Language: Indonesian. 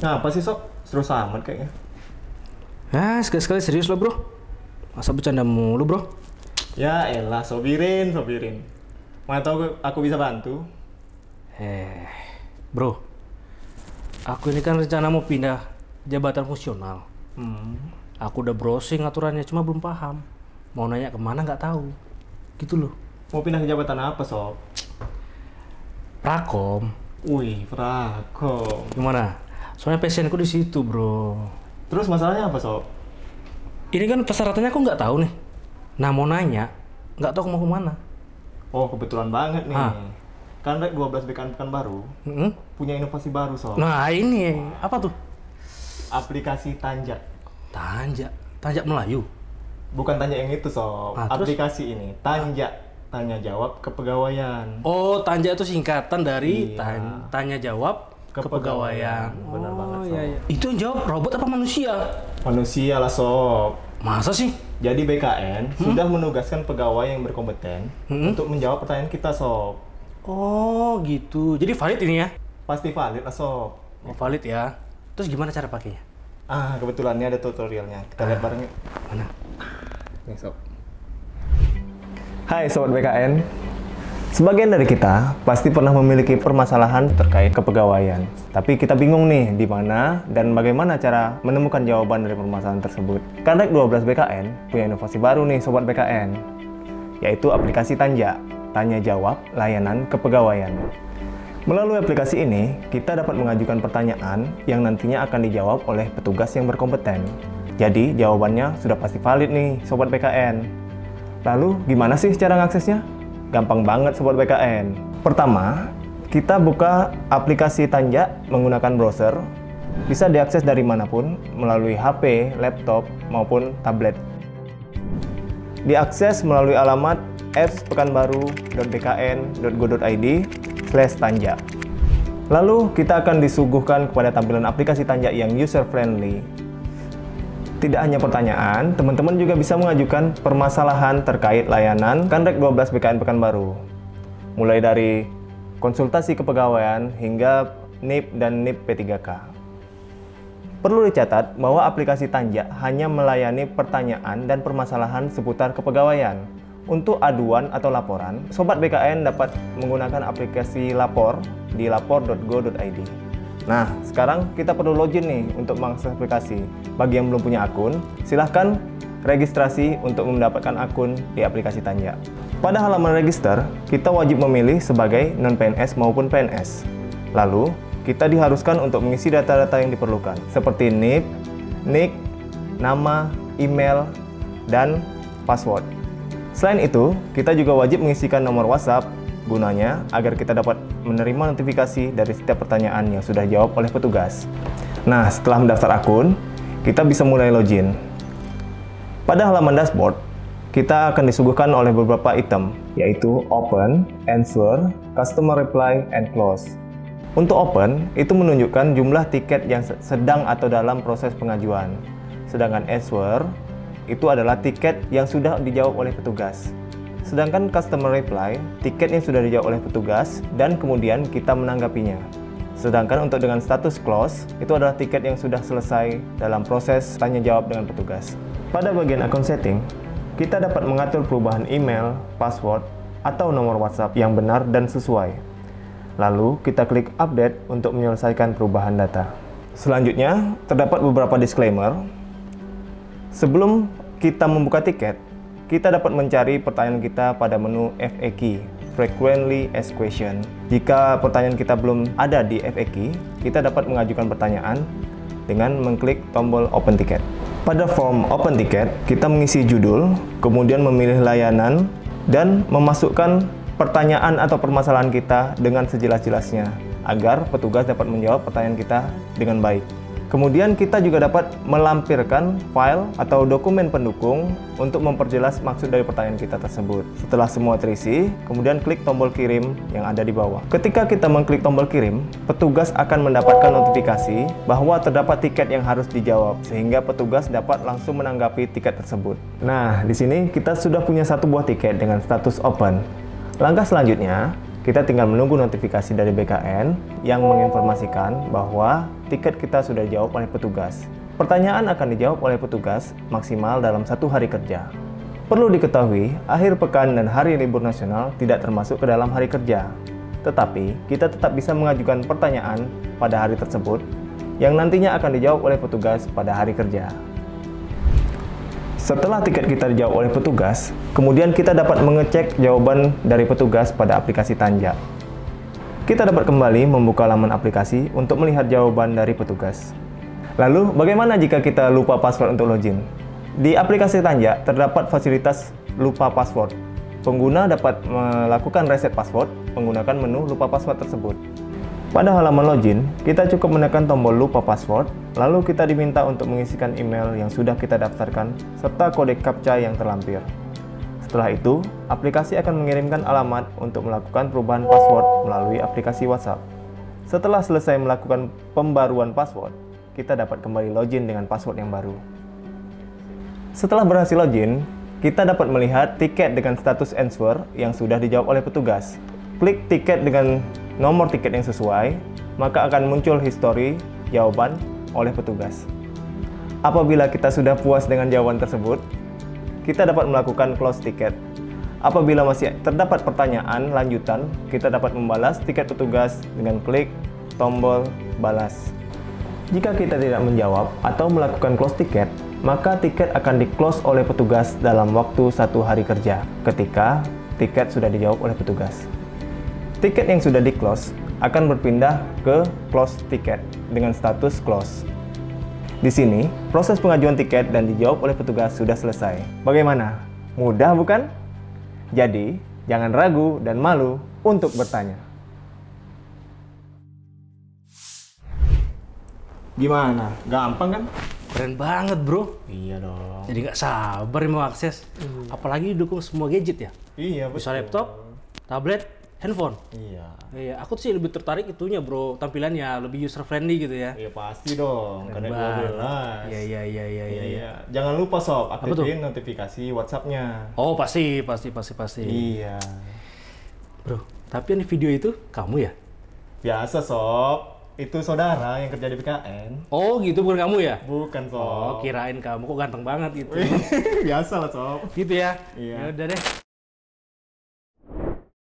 Nah, apa sih, Sok? Seru amat kayaknya. Ya, sekali-sekali serius lo, bro. Masa bercanda mulu, bro? Ya elah, sobirin. Mana tahu aku bisa bantu. Bro. Aku ini kan rencana mau pindah jabatan fungsional. Aku udah browsing aturannya, cuma belum paham. Mau nanya kemana nggak tahu. Gitu loh. Mau pindah ke jabatan apa, Sok? Prakom. Wih, Prakom. Gimana? Soalnya passionku di situ, bro. Terus masalahnya apa, Sok? Ini kan persyaratannya aku nggak tahu nih. Nah, mau nanya, nggak tahu mau kemana. Oh, kebetulan banget nih. Ah. Kan Rek 12 BKN Pekanbaru punya inovasi baru, Sok. Nah, ini apa tuh? Aplikasi Tanja. Tanjak Melayu. Bukan Tanja yang itu, Sok. Ah, terus? Aplikasi ini Tanja, tanya jawab kepegawaian. Oh, Tanja itu singkatan dari Iya. tanya jawab kepegawaian. Benar banget, Sok. Iya. Itu yang jawab robot apa manusia? Manusia lah, Sok. Masa sih? Jadi BKN sudah menugaskan pegawai yang berkompeten untuk menjawab pertanyaan kita, Sob. Oh, gitu. Jadi valid ini ya? Pasti valid lah, Sob. Oh, valid ya. Terus gimana cara pakainya? Ah, kebetulan ini ada tutorialnya. Kita lihat bareng yuk. Mana? Nih, Sob. Hai Sobat BKN. Sebagian dari kita pasti pernah memiliki permasalahan terkait kepegawaian. Tapi kita bingung nih di mana dan bagaimana cara menemukan jawaban dari permasalahan tersebut. Karena 12 BKN punya inovasi baru nih Sobat BKN, yaitu aplikasi Tanja, tanya jawab layanan kepegawaian. Melalui aplikasi ini, kita dapat mengajukan pertanyaan yang nantinya akan dijawab oleh petugas yang berkompeten. Jadi, jawabannya sudah pasti valid nih Sobat BKN. Lalu, gimana sih cara mengaksesnya? Gampang banget Sobat BKN. Pertama, kita buka aplikasi Tanja menggunakan browser. Bisa diakses dari manapun, melalui HP, laptop, maupun tablet. Diakses melalui alamat apps.pekanbaru.bkn.go.id/tanja. Lalu, kita akan disuguhkan kepada tampilan aplikasi Tanja yang user-friendly. Tidak hanya pertanyaan, teman-teman juga bisa mengajukan permasalahan terkait layanan Kanrek 12 BKN Pekanbaru. Mulai dari konsultasi kepegawaian hingga NIP dan NIP P3K. Perlu dicatat bahwa aplikasi Tanja hanya melayani pertanyaan dan permasalahan seputar kepegawaian. Untuk aduan atau laporan, Sobat BKN dapat menggunakan aplikasi Lapor di lapor.go.id. Nah, sekarang kita perlu login nih untuk mengakses aplikasi. Bagi yang belum punya akun, silahkan registrasi untuk mendapatkan akun di aplikasi Tanja. Pada halaman register, kita wajib memilih sebagai non-PNS maupun PNS. Lalu, kita diharuskan untuk mengisi data-data yang diperlukan, seperti NIP, NIK, nama, email, dan password. Selain itu, kita juga wajib mengisikan nomor WhatsApp, gunanya agar kita dapat menerima notifikasi dari setiap pertanyaan yang sudah dijawab oleh petugas. Nah, setelah mendaftar akun, kita bisa mulai login. Pada halaman dashboard, kita akan disuguhkan oleh beberapa item, yaitu Open, Answer, Customer Reply, and Close. Untuk Open, itu menunjukkan jumlah tiket yang sedang atau dalam proses pengajuan. Sedangkan Answer, itu adalah tiket yang sudah dijawab oleh petugas. Sedangkan Customer Reply, tiket yang sudah dijawab oleh petugas dan kemudian kita menanggapinya. Sedangkan untuk dengan status Close, itu adalah tiket yang sudah selesai dalam proses tanya jawab dengan petugas. Pada bagian akun setting, kita dapat mengatur perubahan email, password, atau nomor WhatsApp yang benar dan sesuai. Lalu kita klik Update untuk menyelesaikan perubahan data. Selanjutnya, terdapat beberapa disclaimer. Sebelum kita membuka tiket, kita dapat mencari pertanyaan kita pada menu FAQ, Frequently Asked Question. Jika pertanyaan kita belum ada di FAQ, kita dapat mengajukan pertanyaan dengan mengklik tombol Open Ticket. Pada form Open Ticket, kita mengisi judul, kemudian memilih layanan, dan memasukkan pertanyaan atau permasalahan kita dengan sejelas-jelasnya, agar petugas dapat menjawab pertanyaan kita dengan baik. Kemudian kita juga dapat melampirkan file atau dokumen pendukung untuk memperjelas maksud dari pertanyaan kita tersebut. Setelah semua terisi, kemudian klik tombol kirim yang ada di bawah. Ketika kita mengklik tombol kirim, petugas akan mendapatkan notifikasi bahwa terdapat tiket yang harus dijawab, sehingga petugas dapat langsung menanggapi tiket tersebut. Nah, di sini kita sudah punya satu buah tiket dengan status open. Langkah selanjutnya, Kita tinggal menunggu notifikasi dari BKN yang menginformasikan bahwa tiket kita sudah dijawab oleh petugas. Pertanyaan akan dijawab oleh petugas maksimal dalam 1 hari kerja. Perlu diketahui, akhir pekan dan hari libur nasional tidak termasuk ke dalam hari kerja. Tetapi, kita tetap bisa mengajukan pertanyaan pada hari tersebut yang nantinya akan dijawab oleh petugas pada hari kerja. Setelah tiket kita dijawab oleh petugas, kemudian kita dapat mengecek jawaban dari petugas pada aplikasi Tanja. Kita dapat kembali membuka laman aplikasi untuk melihat jawaban dari petugas. Lalu, bagaimana jika kita lupa password untuk login? Di aplikasi Tanja terdapat fasilitas lupa password. Pengguna dapat melakukan reset password menggunakan menu lupa password tersebut. Pada halaman login, kita cukup menekan tombol lupa password, lalu kita diminta untuk mengisikan email yang sudah kita daftarkan serta kode CAPTCHA yang terlampir. Setelah itu, aplikasi akan mengirimkan alamat untuk melakukan perubahan password melalui aplikasi WhatsApp. Setelah selesai melakukan pembaruan password, kita dapat kembali login dengan password yang baru. Setelah berhasil login, kita dapat melihat tiket dengan status answer yang sudah dijawab oleh petugas. Klik tiket dengan nomor tiket yang sesuai, maka akan muncul histori jawaban oleh petugas. Apabila kita sudah puas dengan jawaban tersebut, kita dapat melakukan close tiket. Apabila masih terdapat pertanyaan lanjutan, kita dapat membalas tiket petugas dengan klik tombol balas. Jika kita tidak menjawab atau melakukan close tiket, maka tiket akan di-close oleh petugas dalam waktu 1 hari kerja ketika tiket sudah dijawab oleh petugas. Tiket yang sudah di-close akan berpindah ke close tiket dengan status close. Di sini, proses pengajuan tiket dan dijawab oleh petugas sudah selesai. Bagaimana? Mudah bukan? Jadi, jangan ragu dan malu untuk bertanya. Gimana? Gampang kan? Keren banget, bro. Iya dong. Jadi nggak sabar mau akses. Apalagi didukung semua gadget ya. Iya, Bisa laptop, tablet, handphone. Iya. Iya, aku sih lebih tertarik itunya, bro. Tampilannya lebih user friendly gitu ya. Iya pasti dong, karena Banget. 12. Iya. Iya. Jangan lupa sob, aktifin notifikasi WhatsApp-nya. Oh, pasti. Iya. Bro, tapi yang di video itu kamu ya? Biasa sob, itu saudara yang kerja di BKN. Oh, gitu bukan kamu ya? Bukan Oh, sob. kirain kamu kok ganteng banget gitu. Biasa lah sob. Gitu ya? Iya. Ya udah deh.